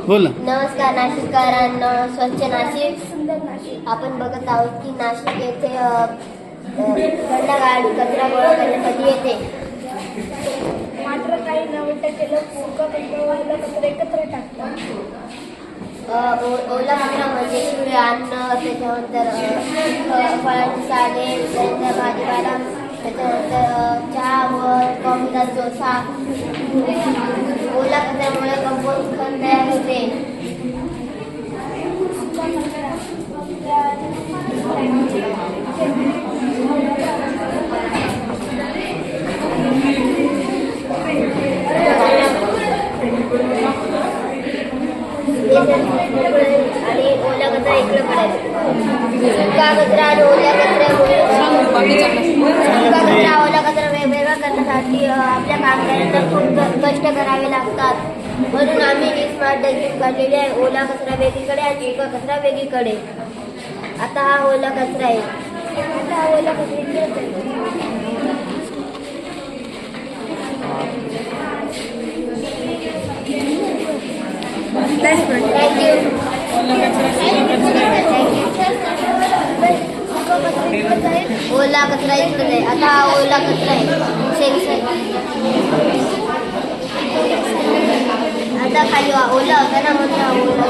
बोल ना. नमस्कार नाशिककरांनो, स्वच्छ नाशिक सुंदर नाशिक. आपण बघत आहोत की नाशिक येथे घंटागाडी कचरा गोळा करण्यासाठी येते. मात्र काही 90% लोक सुका कचरा ओला कचरा एकत्र टाकतात. ओला कचरा म्हणजे शिळे अन्न, त्याच्यानंतर फळांची साले, त्याच्यानंतर भाजीपाला, त्याच्यानंतर चहा व कॉफीचा डोसा. ओला कचऱ्यामुळे कंपोस्ट खत तयार होते. आणि ओला कचरा इकडे पडायचा. सुका कचरा आणि ओला कचऱ्यामुळे सुका कचरा ओला कचरा वेगवेगळा करण्यासाठी आपल्या कामगारांना खूप कष्ट करावे लागतात. म्हणून आम्ही ही स्मार्ट डस्टबिन काढलेली आहे. ओला कचरा वेगळीकडे आणि सुका कचरा वेगळीकडे. आता हा ओला कचरा आहे. आता ओला कचरा इकडे थँक्यू. ओला कचरा इकडे आहे. आता हा ओला कचरा आहे. आता खाली ओला होता ना, म्हणून ओला.